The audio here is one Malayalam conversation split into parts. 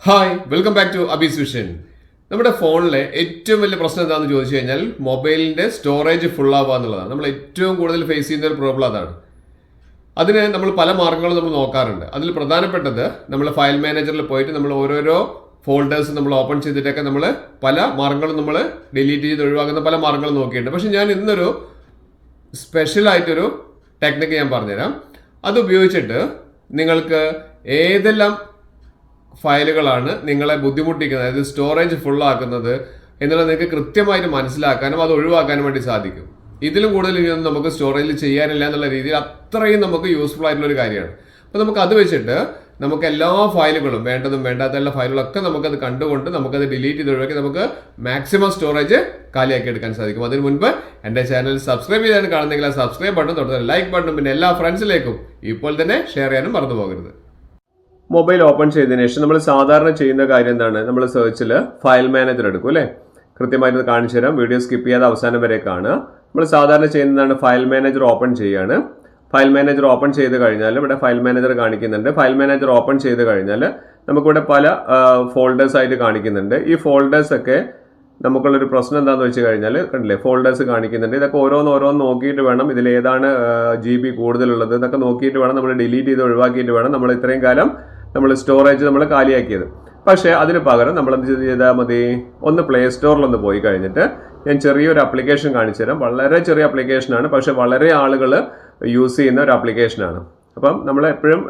Hi welcome back to Abi's vision. നമ്മുടെ ഫോണിലെ ഏറ്റവും വലിയ പ്രശ്നം എന്താണെന്ന് ചോദിച്ചു കഴിഞ്ഞാൽ മൊബൈലിൻ്റെ സ്റ്റോറേജ് ഫുൾ ആവുക എന്നുള്ളതാണ്. നമ്മൾ ഏറ്റവും കൂടുതൽ ഫേസ് ചെയ്യുന്ന ഒരു പ്രോബ്ലം അതാണ്. അതിന് നമ്മൾ പല മാർഗ്ഗങ്ങളും നമ്മൾ നോക്കാറുണ്ട്. അതിൽ പ്രധാനപ്പെട്ടത് നമ്മൾ ഫയൽ മാനേജറിൽ പോയിട്ട് നമ്മൾ ഓരോരോ ഫോൾഡേഴ്സ് നമ്മൾ ഓപ്പൺ ചെയ്തിട്ടൊക്കെ നമ്മൾ പല മാർഗ്ഗങ്ങളും നമ്മൾ ഡിലീറ്റ് ചെയ്ത് ഒഴിവാക്കുന്ന പല മാർഗ്ഗങ്ങളും നോക്കിയിട്ടുണ്ട്. പക്ഷെ ഞാൻ ഇന്നൊരു സ്പെഷ്യലായിട്ടൊരു ടെക്നിക്ക് ഞാൻ പറഞ്ഞുതരാം. അത് ഉപയോഗിച്ചിട്ട് നിങ്ങൾക്ക് ഏതെല്ലാം ഫയലുകളാണ് നിങ്ങളെ ബുദ്ധിമുട്ടിക്കുന്നത്, അതായത് സ്റ്റോറേജ് ഫുള്ളാക്കുന്നത് എന്നുള്ളത് നിങ്ങൾക്ക് കൃത്യമായിട്ട് മനസ്സിലാക്കാനും അത് ഒഴിവാക്കാനും വേണ്ടി സാധിക്കും. ഇതിലും കൂടുതൽ ഇനിയൊന്നും നമുക്ക് സ്റ്റോറേജിൽ ചെയ്യാനില്ല എന്നുള്ള രീതിയിൽ അത്രയും നമുക്ക് യൂസ്ഫുൾ ആയിട്ടുള്ള ഒരു കാര്യമാണ്. അപ്പോൾ നമുക്ക് അത് വെച്ചിട്ട് നമുക്ക് എല്ലാ ഫയലുകളും വേണ്ടതും വേണ്ടാത്ത എല്ലാ ഫയലുകളൊക്കെ നമുക്കത് കണ്ടുകൊണ്ട് നമുക്കത് ഡിലീറ്റ് ചെയ്ത് ഒഴിവാക്കി നമുക്ക് മാക്സിമം സ്റ്റോറേജ് കാലിയാക്കി എടുക്കാൻ സാധിക്കും. അതിന് മുൻപ് എൻ്റെ ചാനൽ സബ്സ്ക്രൈബ് ചെയ്താണ് കാണുന്നെങ്കിൽ ആ സബ്സ്ക്രൈബ് ബട്ടൺ തൊട്ട് ലൈക്ക് ബട്ടൺ പിന്നെ എല്ലാ ഫ്രണ്ട്സിലേക്കും ഇപ്പോൾ തന്നെ ഷെയർ ചെയ്യാനും മറന്നു പോകരുത്. മൊബൈൽ ഓപ്പൺ ചെയ്തതിനു ശേഷം നമ്മൾ സാധാരണ ചെയ്യുന്ന കാര്യം എന്താണ്? നമ്മൾ സെർച്ചിൽ ഫയൽ മാനേജർ എടുക്കും അല്ലേ? കൃത്യമായിട്ട് കാണിച്ചു തരാം, വീഡിയോ സ്കിപ്പ് ചെയ്യാതെ അവസാനം വരെ കാണുക. നമ്മൾ സാധാരണ ചെയ്യുന്നതാണ് ഫയൽ മാനേജർ ഓപ്പൺ ചെയ്യാണ്. ഫയൽ മാനേജർ ഓപ്പൺ ചെയ്ത് കഴിഞ്ഞാൽ ഇവിടെ ഫയൽ മാനേജർ കാണിക്കുന്നുണ്ട്. ഫയൽ മാനേജർ ഓപ്പൺ ചെയ്ത് കഴിഞ്ഞാൽ നമുക്കിവിടെ പല ഫോൾഡേഴ്സ് ആയിട്ട് കാണിക്കുന്നുണ്ട്. ഈ ഫോൾഡേഴ്സ് ഒക്കെ നമുക്കുള്ളൊരു പ്രശ്നം എന്താണെന്ന് വെച്ച് കഴിഞ്ഞാൽ കണ്ടില്ലേ, ഫോൾഡേഴ്സ് കാണിക്കുന്നുണ്ട്. ഇതൊക്കെ ഓരോന്ന് നോക്കിയിട്ട് വേണം ഇതിൽ ഏതാണ് GB കൂടുതലുള്ളത് എന്നൊക്കെ നോക്കിയിട്ട് വേണം നമ്മൾ ഡിലീറ്റ് ചെയ്ത് ഒഴിവാക്കിയിട്ട് വേണം നമ്മൾ ഇത്രയും കാലം നമ്മൾ സ്റ്റോറേജ് നമ്മൾ കാലിയാക്കിയത്. പക്ഷേ അതിന് പകരം നമ്മൾ എന്ത് ചെയ്താൽ മതി, ഒന്ന് പ്ലേ സ്റ്റോറിലൊന്ന് പോയി കഴിഞ്ഞിട്ട് ഞാൻ ചെറിയൊരു ആപ്ലിക്കേഷൻ കാണിച്ചു തരാം. വളരെ ചെറിയ ആപ്ലിക്കേഷനാണ്, പക്ഷേ വളരെ ആളുകൾ യൂസ് ചെയ്യുന്ന ഒരു ആപ്ലിക്കേഷനാണ്. അപ്പം നമ്മൾ എപ്പോഴും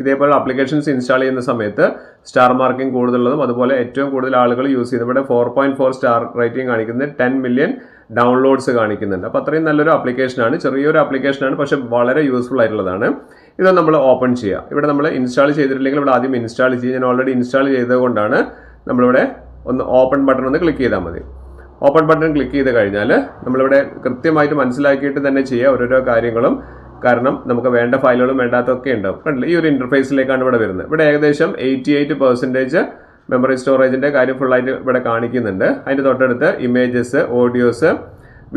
ഇതേപോലെ ആപ്ലിക്കേഷൻസ് ഇൻസ്റ്റാൾ ചെയ്യുന്ന സമയത്ത് സ്റ്റാർ മാർക്കിംഗ് കൂടുതലുള്ളതും അതുപോലെ ഏറ്റവും കൂടുതൽ ആളുകൾ യൂസ് ചെയ്യുന്നത് ഇവിടെ 4.4 സ്റ്റാർ റേറ്റിംഗ് കാണിക്കുന്നത് 10 മില്യൺ ഡൗൺലോഡ്സ് കാണിക്കുന്നുണ്ട്. അപ്പോൾ അത്രയും നല്ലൊരു ആപ്ലിക്കേഷനാണ്, ചെറിയൊരു ആപ്ലിക്കേഷനാണ്, പക്ഷേ വളരെ യൂസ്ഫുൾ ആയിട്ടുള്ളതാണ്. ഇത് നമ്മൾ ഓപ്പൺ ചെയ്യുക. ഇവിടെ നമ്മൾ ഇൻസ്റ്റാൾ ചെയ്തിട്ടില്ലെങ്കിൽ ഇവിടെ ആദ്യം ഇൻസ്റ്റാൾ ചെയ്യുക. ഞാൻ ഓൾറെഡി ഇൻസ്റ്റാൾ ചെയ്തതുകൊണ്ടാണ് നമ്മളിവിടെ ഒന്ന് ഓപ്പൺ ബട്ടൺ ഒന്ന് ക്ലിക്ക് ചെയ്താൽ മതി. ഓപ്പൺ ബട്ടൺ ക്ലിക്ക് ചെയ്ത് കഴിഞ്ഞാൽ നമ്മളിവിടെ കൃത്യമായിട്ട് മനസ്സിലാക്കിയിട്ട് തന്നെ ചെയ്യുക ഓരോരോ കാര്യങ്ങളും. കാരണം നമുക്ക് വേണ്ട ഫയലുകളും വേണ്ടാത്തതൊക്കെ ഉണ്ടാവും. കണ്ടില്ല, ഈ ഒരു ഇൻ്റർഫേസിലേക്കാണ് ഇവിടെ വരുന്നത്. ഇവിടെ ഏകദേശം 88% മെമ്മറി സ്റ്റോറേജിൻ്റെ കാര്യം ഫുള്ളായിട്ട് ഇവിടെ കാണിക്കുന്നുണ്ട്. അതിൻ്റെ തൊട്ടടുത്ത് ഇമേജസ്, ഓഡിയോസ്,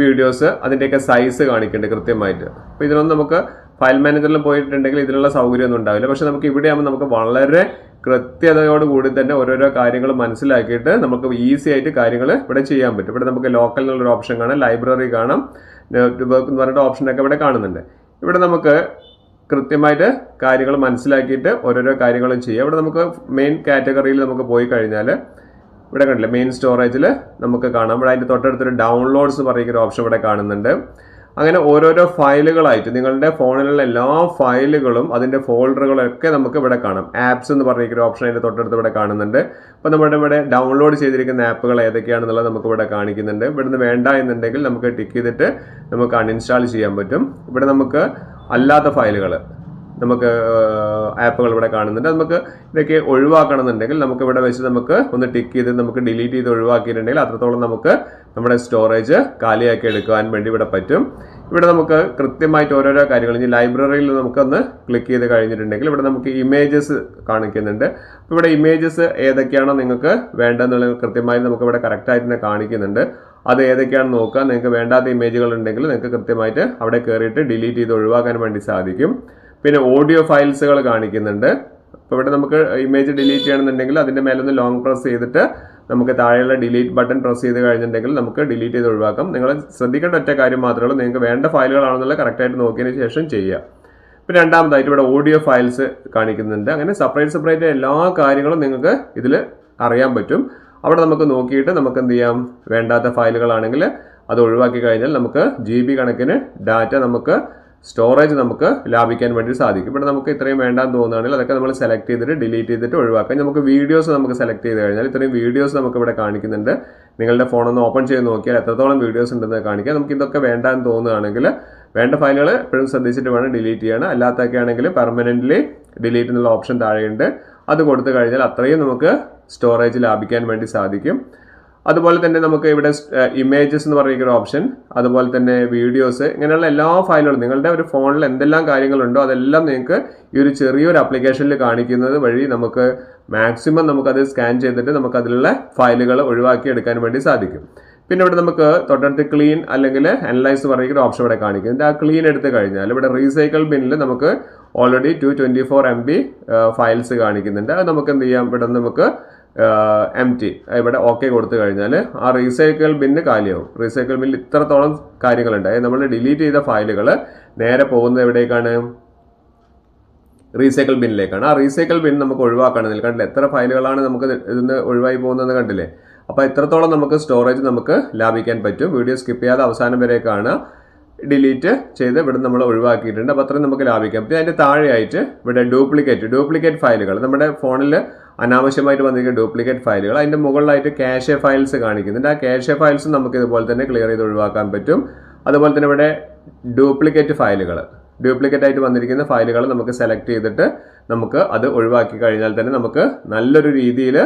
വീഡിയോസ്, അതിൻ്റെയൊക്കെ സൈസ് കാണിക്കുന്നുണ്ട് കൃത്യമായിട്ട്. അപ്പോൾ ഇതിനൊന്നും നമുക്ക് ഫയൽ മാനേജറിൽ പോയിട്ടുണ്ടെങ്കിൽ ഇതിനുള്ള സൗകര്യമൊന്നും ഉണ്ടാവില്ല. പക്ഷേ നമുക്ക് ഇവിടെയാകുമ്പോൾ നമുക്ക് വളരെ കൃത്യതയോടുകൂടി തന്നെ ഓരോരോ കാര്യങ്ങൾ മനസ്സിലാക്കിയിട്ട് നമുക്ക് ഈസി ആയിട്ട് കാര്യങ്ങൾ ഇവിടെ ചെയ്യാൻ പറ്റും. ഇവിടെ നമുക്ക് ലോക്കൽ എന്നുള്ളൊരു ഓപ്ഷൻ കാണാം, ലൈബ്രറി കാണാം, നെറ്റ്വർക്ക് എന്ന് പറഞ്ഞിട്ട് ഓപ്ഷനൊക്കെ ഇവിടെ കാണുന്നുണ്ട്. ഇവിടെ നമുക്ക് കൃത്യമായിട്ട് കാര്യങ്ങൾ മനസ്സിലാക്കിയിട്ട് ഓരോരോ കാര്യങ്ങളും ചെയ്യാം. ഇവിടെ നമുക്ക് മെയിൻ കാറ്റഗറിയിൽ നമുക്ക് പോയി കഴിഞ്ഞാൽ ഇവിടെ കണ്ടില്ല, മെയിൻ സ്റ്റോറേജിൽ നമുക്ക് കാണാം. ഇവിടെ അതിൻ്റെ തൊട്ടടുത്തൊരു ഡൗൺലോഡ്സ് എന്ന് പറയുന്ന ഓപ്ഷൻ ഇവിടെ കാണുന്നുണ്ട്. അങ്ങനെ ഓരോരോ ഫയലുകളായിട്ട് നിങ്ങളുടെ ഫോണിലുള്ള എല്ലാ ഫയലുകളും അതിൻ്റെ ഫോൾഡറുകളൊക്കെ നമുക്ക് ഇവിടെ കാണാം. ആപ്സ് എന്ന് പറഞ്ഞിരിക്കുന്ന ഓപ്ഷൻ അതിൻ്റെ തൊട്ടടുത്ത് ഇവിടെ കാണുന്നുണ്ട്. അപ്പോൾ നമ്മുടെ ഇവിടെ ഡൗൺലോഡ് ചെയ്തിരിക്കുന്ന ആപ്പുകൾ ഏതൊക്കെയാണെന്നുള്ളത് നമുക്ക് ഇവിടെ കാണിക്കുന്നുണ്ട്. ഇവിടുന്ന് വേണ്ട എന്നുണ്ടെങ്കിൽ നമുക്ക് ടിക്ക് ചെയ്തിട്ട് നമുക്ക് അൺഇൻസ്റ്റാൾ ചെയ്യാൻ പറ്റും. ഇവിടെ നമുക്ക് അല്ലാത്ത ഫയലുകൾ നമുക്ക് ആപ്പുകൾ ഇവിടെ കാണുന്നുണ്ട്. നമുക്ക് ഇതൊക്കെ ഒഴിവാക്കണമെന്നുണ്ടെങ്കിൽ നമുക്ക് ഇവിടെ വെച്ച് നമുക്ക് ഒന്ന് ടിക്ക് ചെയ്ത് നമുക്ക് ഡിലീറ്റ് ചെയ്ത് ഒഴിവാക്കിയിട്ടുണ്ടെങ്കിൽ അത്രത്തോളം നമുക്ക് നമ്മുടെ സ്റ്റോറേജ് കാലിയാക്കി എടുക്കാൻ വേണ്ടി ഇവിടെ പറ്റും. ഇവിടെ നമുക്ക് കൃത്യമായിട്ട് ഓരോരോ കാര്യങ്ങൾ ഇനി ലൈബ്രറിയിൽ നമുക്കൊന്ന് ക്ലിക്ക് ചെയ്ത് കഴിഞ്ഞിട്ടുണ്ടെങ്കിൽ ഇവിടെ നമുക്ക് ഇമേജസ് കാണിക്കുന്നുണ്ട്. അപ്പോൾ ഇവിടെ ഇമേജസ് ഏതൊക്കെയാണോ നിങ്ങൾക്ക് വേണ്ടതെന്നുള്ളത് കൃത്യമായി നമുക്ക് ഇവിടെ കറക്റ്റായിട്ട് തന്നെ കാണിക്കുന്നുണ്ട്. അത് ഏതൊക്കെയാണെന്ന് നോക്കുക. നിങ്ങൾക്ക് വേണ്ടാത്ത ഇമേജുകൾ ഉണ്ടെങ്കിൽ നിങ്ങൾക്ക് കൃത്യമായിട്ട് അവിടെ കയറിയിട്ട് ഡിലീറ്റ് ചെയ്ത് ഒഴിവാക്കാൻ വേണ്ടി സാധിക്കും. പിന്നെ ഓഡിയോ ഫയൽസുകൾ കാണിക്കുന്നുണ്ട്. അപ്പോൾ ഇവിടെ നമുക്ക് ഇമേജ് ഡിലീറ്റ് ചെയ്യണമെന്നുണ്ടെങ്കിൽ അതിൻ്റെ മേലൊന്ന് ലോങ് പ്രസ് ചെയ്തിട്ട് നമുക്ക് താഴെയുള്ള ഡിലീറ്റ് ബട്ടൺ പ്രസ് ചെയ്ത് കഴിഞ്ഞിട്ടുണ്ടെങ്കിൽ നമുക്ക് ഡിലീറ്റ് ചെയ്ത് ഒഴിവാക്കാം. നിങ്ങൾ ശ്രദ്ധിക്കേണ്ട ഒറ്റ കാര്യം മാത്രമേ ഉള്ളൂ, നിങ്ങൾക്ക് വേണ്ട ഫയലുകളാണെന്നുള്ള കറക്റ്റായിട്ട് നോക്കിയതിന് ശേഷം ചെയ്യുക. പിന്നെ രണ്ടാമതായിട്ട് ഇവിടെ ഓഡിയോ ഫയൽസ് കാണിക്കുന്നുണ്ട്. അങ്ങനെ സെപ്പറേറ്റ് എല്ലാ കാര്യങ്ങളും നിങ്ങൾക്ക് ഇതിൽ അറിയാൻ പറ്റും. അവിടെ നമുക്ക് നോക്കിയിട്ട് നമുക്ക് എന്ത് ചെയ്യാം, വേണ്ടാത്ത ഫയലുകളാണെങ്കിൽ അത് ഒഴിവാക്കി കഴിഞ്ഞാൽ നമുക്ക് GB കണക്കിന് ഡാറ്റ നമുക്ക് സ്റ്റോറേജ് നമുക്ക് ലാഭിക്കാൻ വേണ്ടി സാധിക്കും. ഇവിടെ നമുക്ക് ഇത്രയും വേണ്ടാന്ന് തോന്നുകയാണെങ്കിൽ അതൊക്കെ നമ്മൾ സെലക്ട് ചെയ്തിട്ട് ഡിലീറ്റ് ചെയ്തിട്ട് ഒഴിവാക്കാം. നമുക്ക് വീഡിയോസ് നമുക്ക് സെലക്ട് ചെയ്ത് കഴിഞ്ഞാൽ ഇത്രയും വീഡിയോസ് നമുക്ക് ഇവിടെ കാണിക്കുന്നുണ്ട്. നിങ്ങളുടെ ഫോണൊന്ന് ഓപ്പൺ ചെയ്ത് നോക്കിയാൽ എത്രത്തോളം വീഡിയോസ് ഉണ്ടെന്ന് കാണിക്കാം. നമുക്ക് ഇതൊക്കെ വേണ്ടാന്ന് തോന്നുകയാണെങ്കിൽ വേണ്ട ഫയലുകൾ എപ്പോഴും ശ്രദ്ധിച്ചിട്ട് വേണം ഡിലീറ്റ് ചെയ്യണം. അല്ലാത്തൊക്കെ ആണെങ്കിൽ പെർമനൻ്റ്ലി ഡിലീറ്റ് എന്നുള്ള ഓപ്ഷൻ താഴെയുണ്ട്. അത് കൊടുത്തു കഴിഞ്ഞാൽ അത്രയും നമുക്ക് സ്റ്റോറേജ് ലാഭിക്കാൻ വേണ്ടി സാധിക്കും. അതുപോലെ തന്നെ നമുക്ക് ഇവിടെ ഇമേജസ് എന്ന് പറയുന്ന ഓപ്ഷൻ, അതുപോലെ തന്നെ വീഡിയോസ്, ഇങ്ങനെയുള്ള എല്ലാ ഫയലുകളും നിങ്ങളുടെ ഒരു ഫോണിൽ എന്തെല്ലാം കാര്യങ്ങളുണ്ടോ അതെല്ലാം നിങ്ങൾക്ക് ഈ ഒരു ചെറിയൊരു ആപ്ലിക്കേഷനിൽ കാണിക്കുന്നത് വഴി നമുക്ക് മാക്സിമം നമുക്കത് സ്കാൻ ചെയ്തിട്ട് നമുക്ക് അതിലുള്ള ഫയലുകൾ ഒഴിവാക്കി എടുക്കാൻ വേണ്ടി സാധിക്കും. പിന്നെ ഇവിടെ നമുക്ക് തൊട്ടടുത്ത് ക്ലീൻ അല്ലെങ്കിൽ അനലൈസ് പറയുന്ന ഓപ്ഷൻ ഇവിടെ കാണിക്കുന്നുണ്ട്. ആ ക്ലീൻ എടുത്ത് കഴിഞ്ഞാൽ ഇവിടെ റീസൈക്കിൾ ബിന്നിൽ നമുക്ക് ഓൾറെഡി 224 MB ഫയൽസ് കാണിക്കുന്നുണ്ട്. അത് നമുക്ക് എന്ത് ചെയ്യാം, ഇവിടെ നമുക്ക് empty ഇവിടെ ഓക്കെ കൊടുത്തു കഴിഞ്ഞാൽ ആ റീസൈക്കിൾ ബിന്ന് കാലിയാവും. റീസൈക്കിൾ ബിന്നിൽ ഇത്രത്തോളം കാര്യങ്ങളുണ്ട്. അതായത് നമ്മൾ ഡിലീറ്റ് ചെയ്ത ഫയലുകൾ നേരെ പോകുന്നത് എവിടേക്കാണ്, റീസൈക്കിൾ ബിന്നിലേക്കാണ്. ആ റീസൈക്കിൾ ബിൻ നമുക്ക് ഒഴിവാക്കണമെന്നില്ല. കണ്ടില്ലേ എത്ര ഫയലുകളാണ് നമുക്ക് ഇതിന് ഒഴിവായി പോകുന്നത് കണ്ടില്ലേ. അപ്പോൾ എത്രത്തോളം നമുക്ക് സ്റ്റോറേജ് നമുക്ക് ലാഭിക്കാൻ പറ്റും. വീഡിയോ സ്കിപ്പ് ചെയ്യാതെ അവസാനം വരെ കാണുക. ഡിലീറ്റ് ചെയ്ത് ഇവിടെ നമ്മൾ ഒഴിവാക്കിയിട്ടുണ്ട്. അപ്പോൾ അത്രയും നമുക്ക് ലാഭിക്കാം. പിന്നെ അതിൻ്റെ താഴെയായിട്ട് ഇവിടെ ഡ്യൂപ്ലിക്കേറ്റ് ഫയലുകൾ, നമ്മുടെ ഫോണിൽ അനാവശ്യമായിട്ട് വന്നിരിക്കുന്ന ഡ്യൂപ്ലിക്കേറ്റ് ഫയലുകൾ, അതിൻ്റെ മുകളിലായിട്ട് ക്യാഷെ ഫയൽസ് കാണിക്കുന്നുണ്ട്. ആ ക്യാഷെ ഫയൽസ് നമുക്ക് ഇതുപോലെ തന്നെ ക്ലിയർ ചെയ്ത് ഒഴിവാക്കാൻ പറ്റും. അതുപോലെ തന്നെ ഇവിടെ ഡ്യൂപ്ലിക്കേറ്റ് ആയിട്ട് വന്നിരിക്കുന്ന ഫയലുകൾ നമുക്ക് സെലക്ട് ചെയ്തിട്ട് നമുക്ക് അത് ഒഴിവാക്കി കഴിഞ്ഞാൽ തന്നെ നമുക്ക് നല്ലൊരു രീതിയിൽ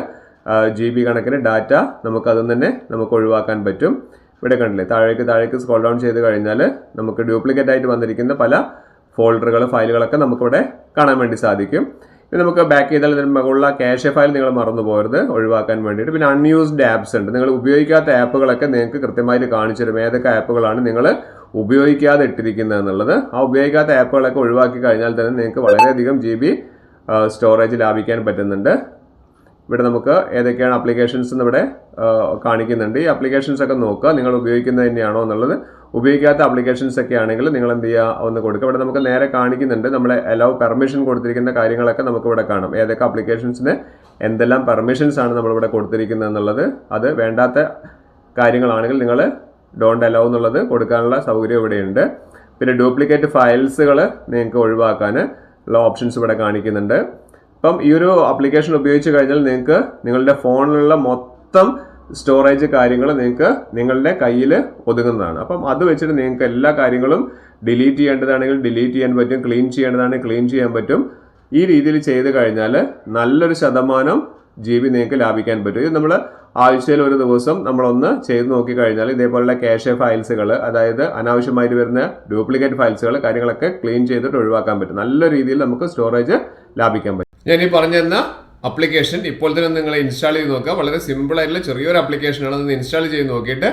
GB കണക്കിന് ഡാറ്റ നമുക്ക് അതിൽ തന്നെ നമുക്ക് ഒഴിവാക്കാൻ പറ്റും. ഇവിടെ കണ്ടില്ലേ താഴേക്ക് സ്ക്രോൾ ഡൗൺ ചെയ്ത് കഴിഞ്ഞാൽ നമുക്ക് ഡ്യൂപ്ലിക്കേറ്റ് ആയിട്ട് വന്നിരിക്കുന്ന പല ഫയലുകളൊക്കെ നമുക്കിവിടെ കാണാൻ വേണ്ടി സാധിക്കും. പിന്നെ നമുക്ക് ബാക്ക് ചെയ്താൽ മുകളിലുള്ള ക്യാഷെ ഫയൽ നിങ്ങൾ മറന്നു പോകരുത് ഒഴിവാക്കാൻ വേണ്ടിയിട്ട്. പിന്നെ അൺയൂസ്ഡ് ആപ്സ് ഉണ്ട്. നിങ്ങൾ ഉപയോഗിക്കാത്ത ആപ്പുകളൊക്കെ നിങ്ങൾക്ക് കൃത്യമായിട്ട് കാണിച്ചു തരും ഏതൊക്കെ ആപ്പുകളാണ് നിങ്ങൾ ഉപയോഗിക്കാതെ ഇട്ടിരിക്കുന്നത് എന്നുള്ളത്. ആ ഉപയോഗിക്കാത്ത ആപ്പുകളൊക്കെ ഒഴിവാക്കി കഴിഞ്ഞാൽ തന്നെ നിങ്ങൾക്ക് വളരെയധികം GB സ്റ്റോറേജ് ലാഭിക്കാൻ പറ്റുന്നുണ്ട്. ഇവിടെ നമുക്ക് ഏതൊക്കെയാണ് അപ്ലിക്കേഷൻസ് എന്ന് ഇവിടെ കാണിക്കുന്നുണ്ട്. ഈ അപ്ലിക്കേഷൻസ് ഒക്കെ നോക്കുക നിങ്ങൾ ഉപയോഗിക്കുന്നത് തന്നെയാണോ എന്നുള്ളത്. ഉപയോഗിക്കാത്ത അപ്ലിക്കേഷൻസ് ഒക്കെ ആണെങ്കിൽ നിങ്ങൾ എന്ത് ചെയ്യുക, ഒന്ന് കൊടുക്കുക. ഇവിടെ നമുക്ക് നേരെ കാണിക്കുന്നുണ്ട് നമ്മളെ അലൗ പെർമിഷൻ കൊടുത്തിരിക്കുന്ന കാര്യങ്ങളൊക്കെ നമുക്ക് ഇവിടെ കാണാം. ഏതൊക്കെ അപ്ലിക്കേഷൻസിന് എന്തെല്ലാം പെർമിഷൻസ് ആണ് നമ്മളിവിടെ കൊടുത്തിരിക്കുന്നത് എന്നുള്ളത്. അത് വേണ്ടാത്ത കാര്യങ്ങളാണെങ്കിൽ നിങ്ങൾ ഡോണ്ട് അലൗ എന്നുള്ളത് കൊടുക്കാനുള്ള സൗകര്യം ഇവിടെയുണ്ട്. പിന്നെ ഡ്യൂപ്ലിക്കേറ്റ് ഫയൽസുകൾ നിങ്ങൾക്ക് ഒഴിവാക്കാൻ ഉള്ള ഓപ്ഷൻസ് ഇവിടെ കാണിക്കുന്നുണ്ട്. അപ്പം ഈ ഒരു ആപ്ലിക്കേഷൻ ഉപയോഗിച്ച് കഴിഞ്ഞാൽ നിങ്ങൾക്ക് നിങ്ങളുടെ ഫോണിലുള്ള മൊത്തം സ്റ്റോറേജ് കാര്യങ്ങൾ നിങ്ങൾക്ക് നിങ്ങളുടെ കയ്യിൽ ഒതുങ്ങുന്നതാണ്. അപ്പം അത് വെച്ചിട്ട് നിങ്ങൾക്ക് എല്ലാ കാര്യങ്ങളും ഡിലീറ്റ് ചെയ്യേണ്ടതാണെങ്കിൽ ഡിലീറ്റ് ചെയ്യാൻ പറ്റും, ക്ലീൻ ചെയ്യേണ്ടതാണെങ്കിൽ ക്ലീൻ ചെയ്യാൻ പറ്റും. ഈ രീതിയിൽ ചെയ്ത് കഴിഞ്ഞാൽ നല്ലൊരു ശതമാനം GB നിങ്ങൾക്ക് ലാഭിക്കാൻ പറ്റും. ഇത് നമ്മൾ ആഴ്ചയിൽ ഒരു ദിവസം നമ്മളൊന്ന് ചെയ്ത് നോക്കിക്കഴിഞ്ഞാൽ ഇതേപോലുള്ള ക്യാഷെ ഫയൽസുകൾ, അതായത് അനാവശ്യമായിട്ട് വരുന്ന ഡ്യൂപ്ലിക്കേറ്റ് ഫയൽസുകൾ കാര്യങ്ങളൊക്കെ ക്ലീൻ ചെയ്തിട്ട് ഒഴിവാക്കാൻ പറ്റും. നല്ല രീതിയിൽ നമുക്ക് സ്റ്റോറേജ് ലാഭിക്കാൻ പറ്റും. ഞാൻ ഈ പറഞ്ഞിരുന്ന അപ്ലിക്കേഷൻ ഇപ്പോൾ തന്നെ നിങ്ങൾ ഇൻസ്റ്റാൾ ചെയ്ത് നോക്കുക. വളരെ സിമ്പിൾ ആയിട്ടുള്ള ചെറിയൊരു ആപ്ലിക്കേഷനാണ്. അത് ഇൻസ്റ്റാൾ ചെയ്ത് നോക്കിയിട്ട്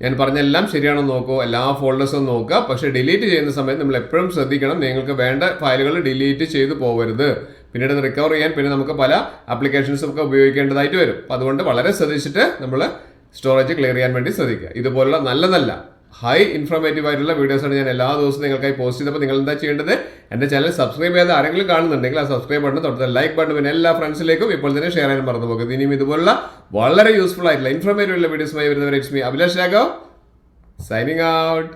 ഞാൻ പറഞ്ഞെല്ലാം ശരിയാണോ നോക്കുക, എല്ലാ ഫോൾഡേഴ്സും നോക്കുക. പക്ഷേ ഡിലീറ്റ് ചെയ്യുന്ന സമയത്ത് നമ്മൾ എപ്പോഴും ശ്രദ്ധിക്കണം, നിങ്ങൾക്ക് വേണ്ട ഫയലുകൾ ഡിലീറ്റ് ചെയ്ത് പോകരുത്. പിന്നീട് അത് റിക്കവർ ചെയ്യാൻ പിന്നെ നമുക്ക് പല ആപ്ലിക്കേഷൻസും ഒക്കെ ഉപയോഗിക്കേണ്ടതായിട്ട് വരും. അപ്പോൾ അതുകൊണ്ട് വളരെ ശ്രദ്ധിച്ചിട്ട് നമ്മൾ സ്റ്റോറേജ് ക്ലിയർ ചെയ്യാൻ വേണ്ടി ശ്രദ്ധിക്കുക. ഇതുപോലുള്ള നല്ല ഹൈ ഇൻഫോർമേറ്റീവ് ആയിട്ടുള്ള വീഡിയോസാണ് ഞാൻ എല്ലാ ദിവസവും നിങ്ങൾക്കായി പോസ്റ്റ് ചെയ്തപ്പോൾ നിങ്ങൾ എന്താ ചെയ്യേണ്ടത്, എൻ്റെ ചാനൽ സബ്സ്ക്രൈബ് ചെയ്ത് ആരെങ്കിലും കാണുന്നുണ്ടെങ്കിൽ ആ സബ്സ്ക്രൈബ് ബട്ടൺ തൊട്ട് ലൈക്ക് ബട്ടൺ പിന്നെ എല്ലാ ഫ്രണ്ട്സിലേക്കും ഇപ്പോൾ തന്നെ ഷെയർ ചെയ്യാൻ മറന്നു പോകുന്നത്. ഇനിയും ഇതുപോലുള്ള വളരെ യൂസ്ഫുൾ ആയിട്ടുള്ള ഇൻഫോർമേറ്റീവ് ആയിട്ടുള്ള വീഡിയോസുമായി വരുന്നവരെ it's me Abhilash Raghav signing out.